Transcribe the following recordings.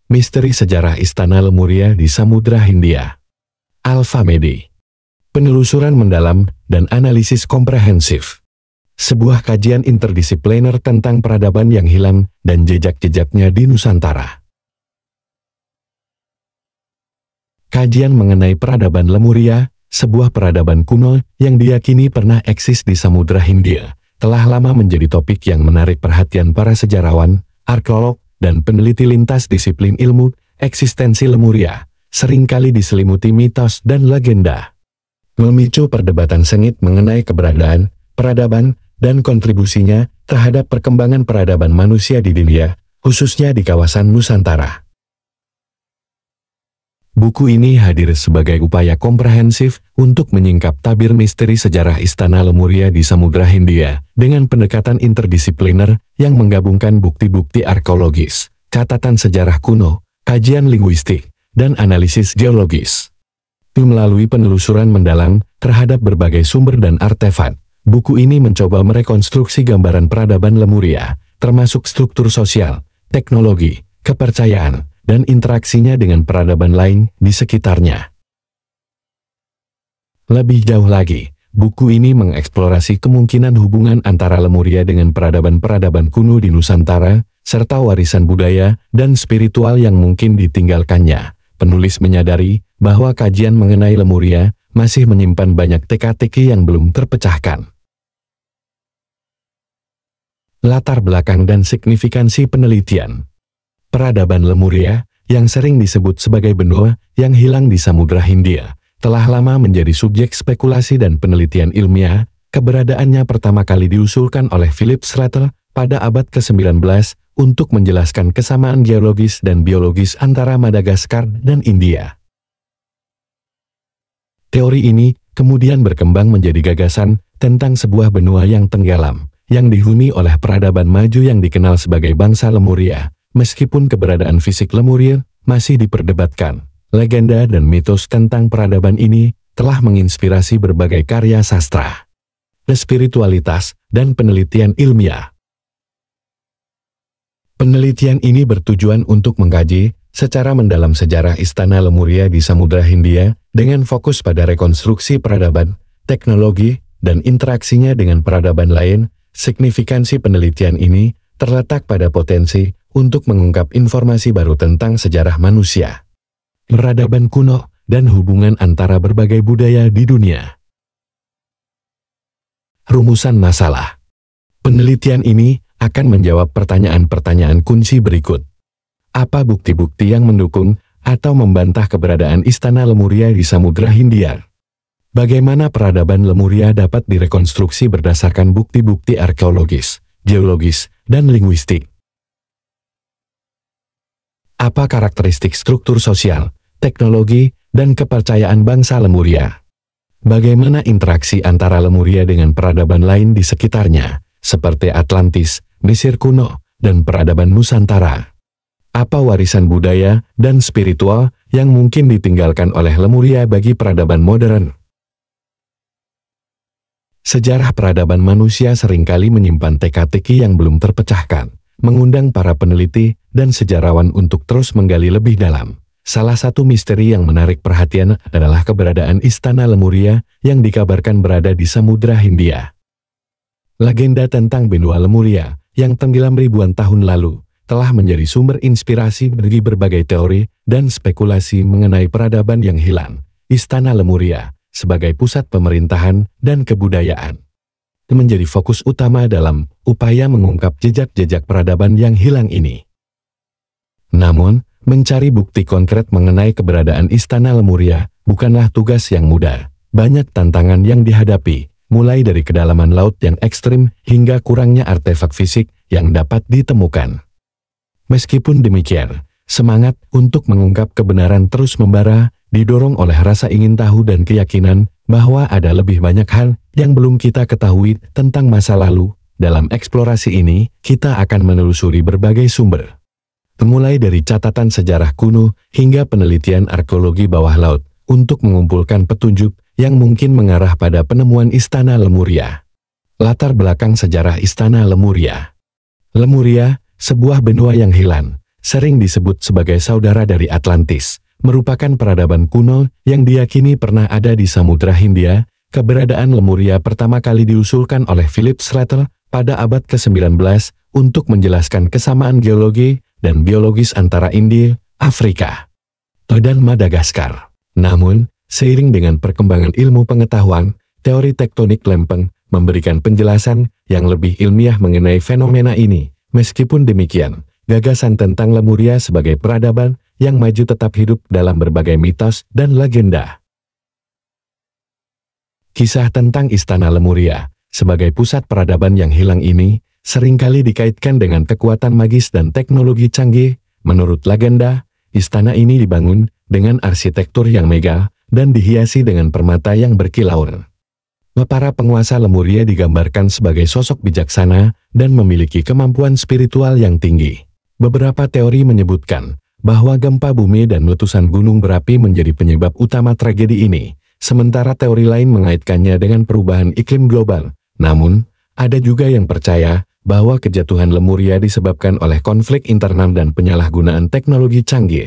Misteri Sejarah Istana Lemuria di Samudra Hindia. Alphamedi. Penelusuran mendalam dan analisis komprehensif. Sebuah kajian interdisipliner tentang peradaban yang hilang dan jejak-jejaknya di Nusantara. Kajian mengenai peradaban Lemuria, sebuah peradaban kuno yang diyakini pernah eksis di Samudra Hindia, telah lama menjadi topik yang menarik perhatian para sejarawan, arkeolog, dan peneliti lintas disiplin ilmu. Eksistensi Lemuria seringkali diselimuti mitos dan legenda, memicu perdebatan sengit mengenai keberadaan, peradaban, dan kontribusinya terhadap perkembangan peradaban manusia di dunia, khususnya di kawasan Nusantara. Buku ini hadir sebagai upaya komprehensif untuk menyingkap tabir misteri sejarah Istana Lemuria di Samudra Hindia dengan pendekatan interdisipliner yang menggabungkan bukti-bukti arkeologis, catatan sejarah kuno, kajian linguistik, dan analisis geologis. Melalui penelusuran mendalam terhadap berbagai sumber dan artefak, buku ini mencoba merekonstruksi gambaran peradaban Lemuria, termasuk struktur sosial, teknologi, kepercayaan, dan interaksinya dengan peradaban lain di sekitarnya. Lebih jauh lagi, buku ini mengeksplorasi kemungkinan hubungan antara Lemuria dengan peradaban-peradaban kuno di Nusantara, serta warisan budaya dan spiritual yang mungkin ditinggalkannya. Penulis menyadari bahwa kajian mengenai Lemuria masih menyimpan banyak teka-teki yang belum terpecahkan. Latar belakang dan signifikansi penelitian. Peradaban Lemuria, yang sering disebut sebagai benua yang hilang di Samudra Hindia, telah lama menjadi subjek spekulasi dan penelitian ilmiah. Keberadaannya pertama kali diusulkan oleh Philip Slater pada abad ke-19 untuk menjelaskan kesamaan geologis dan biologis antara Madagaskar dan India. Teori ini kemudian berkembang menjadi gagasan tentang sebuah benua yang tenggelam, yang dihuni oleh peradaban maju yang dikenal sebagai bangsa Lemuria. Meskipun keberadaan fisik Lemuria masih diperdebatkan, legenda dan mitos tentang peradaban ini telah menginspirasi berbagai karya sastra, spiritualitas, dan penelitian ilmiah. Penelitian ini bertujuan untuk mengkaji secara mendalam sejarah Istana Lemuria di Samudra Hindia dengan fokus pada rekonstruksi peradaban, teknologi, dan interaksinya dengan peradaban lain. Signifikansi penelitian ini terletak pada potensi untuk mengungkap informasi baru tentang sejarah manusia, peradaban kuno, dan hubungan antara berbagai budaya di dunia. Rumusan masalah. Penelitian ini akan menjawab pertanyaan-pertanyaan kunci berikut. Apa bukti-bukti yang mendukung atau membantah keberadaan Istana Lemuria di Samudra Hindia? Bagaimana peradaban Lemuria dapat direkonstruksi berdasarkan bukti-bukti arkeologis, geologis, dan linguistik? Apa karakteristik struktur sosial, teknologi, dan kepercayaan bangsa Lemuria? Bagaimana interaksi antara Lemuria dengan peradaban lain di sekitarnya, seperti Atlantis, Mesir kuno, dan peradaban Nusantara? Apa warisan budaya dan spiritual yang mungkin ditinggalkan oleh Lemuria bagi peradaban modern? Sejarah peradaban manusia seringkali menyimpan teka-teki yang belum terpecahkan, mengundang para peneliti dan sejarawan untuk terus menggali lebih dalam. Salah satu misteri yang menarik perhatian adalah keberadaan Istana Lemuria yang dikabarkan berada di Samudra Hindia. Legenda tentang benua Lemuria yang tenggelam ribuan tahun lalu telah menjadi sumber inspirasi bagi berbagai teori dan spekulasi mengenai peradaban yang hilang. Istana Lemuria sebagai pusat pemerintahan dan kebudayaan menjadi fokus utama dalam upaya mengungkap jejak-jejak peradaban yang hilang ini. Namun, mencari bukti konkret mengenai keberadaan Istana Lemuria bukanlah tugas yang mudah. Banyak tantangan yang dihadapi, mulai dari kedalaman laut yang ekstrim hingga kurangnya artefak fisik yang dapat ditemukan. Meskipun demikian, semangat untuk mengungkap kebenaran terus membara, didorong oleh rasa ingin tahu dan keyakinan bahwa ada lebih banyak hal yang belum kita ketahui tentang masa lalu. Dalam eksplorasi ini, kita akan menelusuri berbagai sumber, mulai dari catatan sejarah kuno hingga penelitian arkeologi bawah laut, untuk mengumpulkan petunjuk yang mungkin mengarah pada penemuan Istana Lemuria. Latar belakang sejarah Istana Lemuria. Lemuria, sebuah benua yang hilang, sering disebut sebagai saudara dari Atlantis, merupakan peradaban kuno yang diyakini pernah ada di Samudra Hindia. Keberadaan Lemuria pertama kali diusulkan oleh Philip Slater pada abad ke-19 untuk menjelaskan kesamaan geologi dan biologis antara India, Afrika, dan Madagaskar. Namun, seiring dengan perkembangan ilmu pengetahuan, teori tektonik lempeng memberikan penjelasan yang lebih ilmiah mengenai fenomena ini. Meskipun demikian, gagasan tentang Lemuria sebagai peradaban yang maju tetap hidup dalam berbagai mitos dan legenda. Kisah tentang Istana Lemuria sebagai pusat peradaban yang hilang ini seringkali dikaitkan dengan kekuatan magis dan teknologi canggih. Menurut legenda, istana ini dibangun dengan arsitektur yang megah dan dihiasi dengan permata yang berkilauan. Para penguasa Lemuria digambarkan sebagai sosok bijaksana dan memiliki kemampuan spiritual yang tinggi. Beberapa teori menyebutkan bahwa gempa bumi dan letusan gunung berapi menjadi penyebab utama tragedi ini, sementara teori lain mengaitkannya dengan perubahan iklim global. Namun, ada juga yang percaya bahwa kejatuhan Lemuria disebabkan oleh konflik internal dan penyalahgunaan teknologi canggih.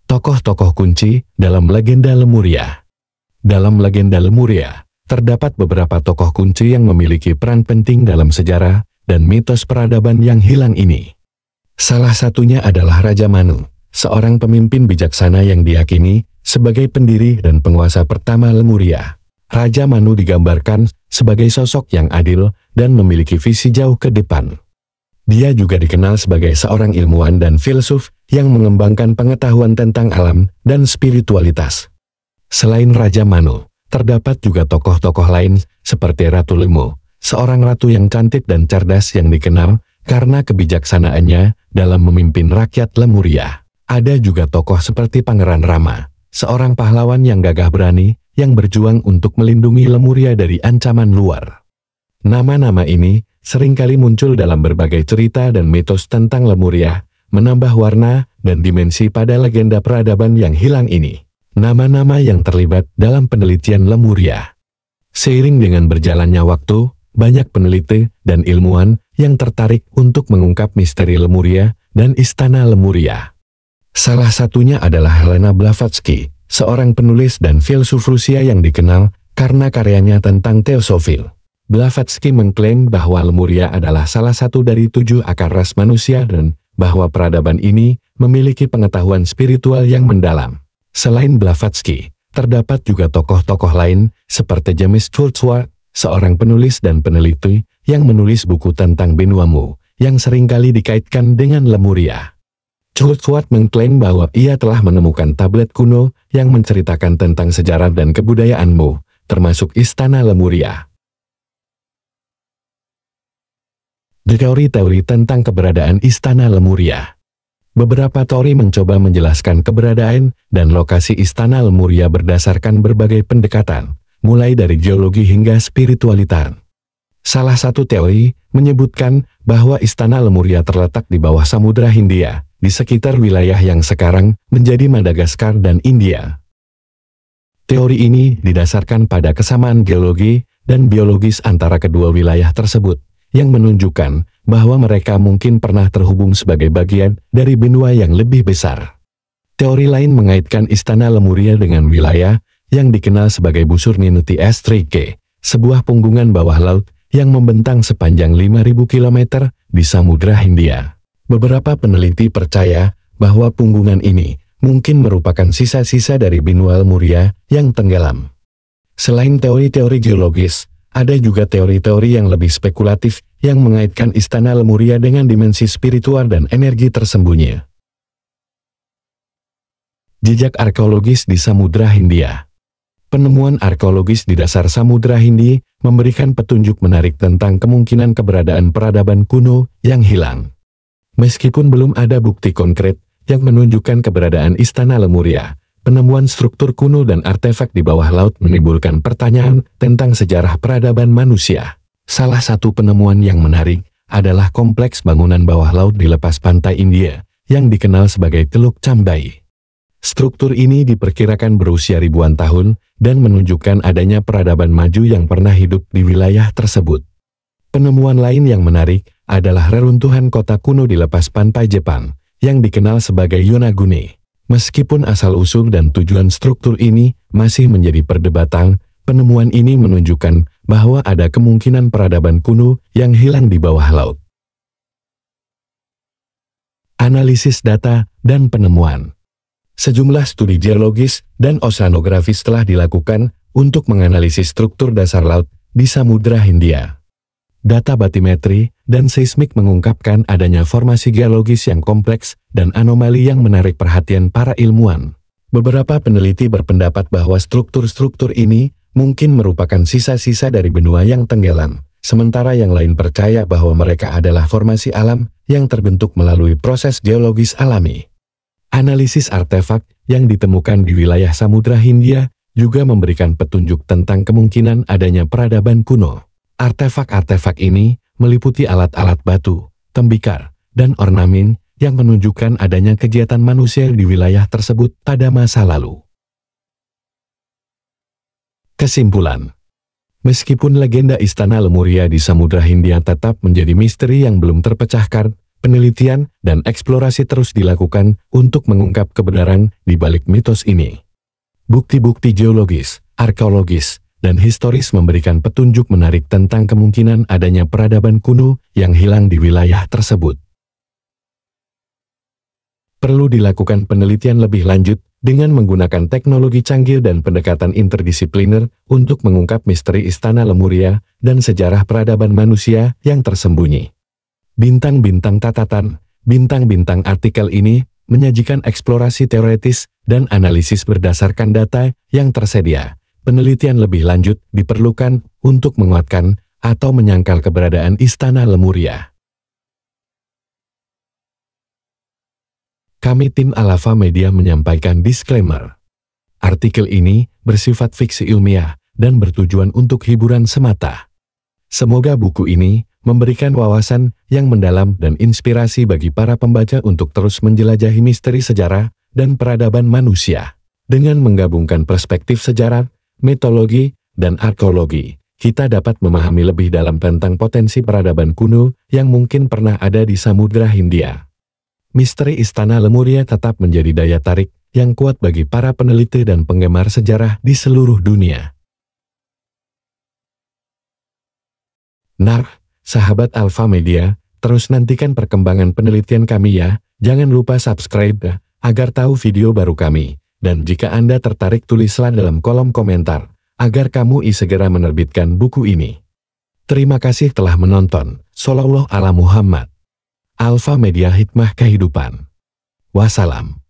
Tokoh-tokoh kunci dalam legenda Lemuria. Dalam legenda Lemuria, terdapat beberapa tokoh kunci yang memiliki peran penting dalam sejarah dan mitos peradaban yang hilang ini. Salah satunya adalah Raja Manu, seorang pemimpin bijaksana yang diyakini sebagai pendiri dan penguasa pertama Lemuria. Raja Manu digambarkan sebagai sosok yang adil dan memiliki visi jauh ke depan. Dia juga dikenal sebagai seorang ilmuwan dan filsuf yang mengembangkan pengetahuan tentang alam dan spiritualitas. Selain Raja Manu, terdapat juga tokoh-tokoh lain seperti Ratu Lemo, seorang ratu yang cantik dan cerdas yang dikenal karena kebijaksanaannya dalam memimpin rakyat Lemuria. Ada juga tokoh seperti Pangeran Rama, seorang pahlawan yang gagah berani yang berjuang untuk melindungi Lemuria dari ancaman luar. Nama-nama ini seringkali muncul dalam berbagai cerita dan mitos tentang Lemuria, menambah warna dan dimensi pada legenda peradaban yang hilang ini. Nama-nama yang terlibat dalam penelitian Lemuria. Seiring dengan berjalannya waktu, banyak peneliti dan ilmuwan yang tertarik untuk mengungkap misteri Lemuria dan Istana Lemuria. Salah satunya adalah Helena Blavatsky, seorang penulis dan filsuf Rusia yang dikenal karena karyanya tentang teosofil. Blavatsky mengklaim bahwa Lemuria adalah salah satu dari 7 akar ras manusia dan bahwa peradaban ini memiliki pengetahuan spiritual yang mendalam. Selain Blavatsky, terdapat juga tokoh-tokoh lain seperti James Churchward, seorang penulis dan peneliti yang menulis buku tentang benua Mu yang seringkali dikaitkan dengan Lemuria. Churchward mengklaim bahwa ia telah menemukan tablet kuno yang menceritakan tentang sejarah dan kebudayaan Mu, termasuk Istana Lemuria. Teori-teori tentang keberadaan Istana Lemuria. Beberapa teori mencoba menjelaskan keberadaan dan lokasi Istana Lemuria berdasarkan berbagai pendekatan, mulai dari geologi hingga spiritualitas. Salah satu teori menyebutkan bahwa Istana Lemuria terletak di bawah Samudra Hindia, di sekitar wilayah yang sekarang menjadi Madagaskar dan India. Teori ini didasarkan pada kesamaan geologi dan biologis antara kedua wilayah tersebut, yang menunjukkan bahwa mereka mungkin pernah terhubung sebagai bagian dari benua yang lebih besar. Teori lain mengaitkan Istana Lemuria dengan wilayah yang dikenal sebagai busur Ninety Strait, sebuah punggungan bawah laut yang membentang sepanjang 5.000 km di Samudra Hindia. Beberapa peneliti percaya bahwa punggungan ini mungkin merupakan sisa-sisa dari benua Lemuria yang tenggelam. Selain teori-teori geologis, ada juga teori-teori yang lebih spekulatif yang mengaitkan Istana Lemuria dengan dimensi spiritual dan energi tersembunyi. Jejak arkeologis di Samudra Hindia. Penemuan arkeologis di dasar Samudra Hindia memberikan petunjuk menarik tentang kemungkinan keberadaan peradaban kuno yang hilang. Meskipun belum ada bukti konkret yang menunjukkan keberadaan Istana Lemuria, penemuan struktur kuno dan artefak di bawah laut menimbulkan pertanyaan tentang sejarah peradaban manusia. Salah satu penemuan yang menarik adalah kompleks bangunan bawah laut di lepas pantai India, yang dikenal sebagai Teluk Chambai. Struktur ini diperkirakan berusia ribuan tahun dan menunjukkan adanya peradaban maju yang pernah hidup di wilayah tersebut. Penemuan lain yang menarik adalah reruntuhan kota kuno di lepas pantai Jepang, yang dikenal sebagai Yonaguni. Meskipun asal-usul dan tujuan struktur ini masih menjadi perdebatan, penemuan ini menunjukkan bahwa ada kemungkinan peradaban kuno yang hilang di bawah laut. Analisis data dan penemuan. Sejumlah studi geologis dan oceanografis telah dilakukan untuk menganalisis struktur dasar laut di Samudra Hindia. Data batimetri dan seismik mengungkapkan adanya formasi geologis yang kompleks dan anomali yang menarik perhatian para ilmuwan. Beberapa peneliti berpendapat bahwa struktur-struktur ini mungkin merupakan sisa-sisa dari benua yang tenggelam, sementara yang lain percaya bahwa mereka adalah formasi alam yang terbentuk melalui proses geologis alami. Analisis artefak yang ditemukan di wilayah Samudra Hindia juga memberikan petunjuk tentang kemungkinan adanya peradaban kuno. Artefak-artefak ini meliputi alat-alat batu, tembikar, dan ornamen yang menunjukkan adanya kegiatan manusia di wilayah tersebut pada masa lalu. Kesimpulan. Meskipun legenda Istana Lemuria di Samudra Hindia tetap menjadi misteri yang belum terpecahkan, penelitian dan eksplorasi terus dilakukan untuk mengungkap kebenaran di balik mitos ini. Bukti-bukti geologis, arkeologis, dan historis memberikan petunjuk menarik tentang kemungkinan adanya peradaban kuno yang hilang di wilayah tersebut. Perlu dilakukan penelitian lebih lanjut dengan menggunakan teknologi canggih dan pendekatan interdisipliner untuk mengungkap misteri Istana Lemuria dan sejarah peradaban manusia yang tersembunyi. Bintang-bintang catatan, bintang-bintang artikel ini menyajikan eksplorasi teoretis dan analisis berdasarkan data yang tersedia. Penelitian lebih lanjut diperlukan untuk menguatkan atau menyangkal keberadaan Istana Lemuria. Kami tim Al-Wafa Media menyampaikan disclaimer. Artikel ini bersifat fiksi ilmiah dan bertujuan untuk hiburan semata. Semoga buku ini memberikan wawasan yang mendalam dan inspirasi bagi para pembaca untuk terus menjelajahi misteri sejarah dan peradaban manusia. Dengan menggabungkan perspektif sejarah, mitologi, dan arkeologi, kita dapat memahami lebih dalam tentang potensi peradaban kuno yang mungkin pernah ada di Samudra Hindia. Misteri Istana Lemuria tetap menjadi daya tarik yang kuat bagi para peneliti dan penggemar sejarah di seluruh dunia. Nah, sahabat Al-Wafa Media, terus nantikan perkembangan penelitian kami ya. Jangan lupa subscribe agar tahu video baru kami. Dan jika Anda tertarik, tulislah dalam kolom komentar agar kamu segera menerbitkan buku ini. Terima kasih telah menonton. Shallallahu ala Muhammad. Al-Wafa Media, hikmah kehidupan. Wassalam.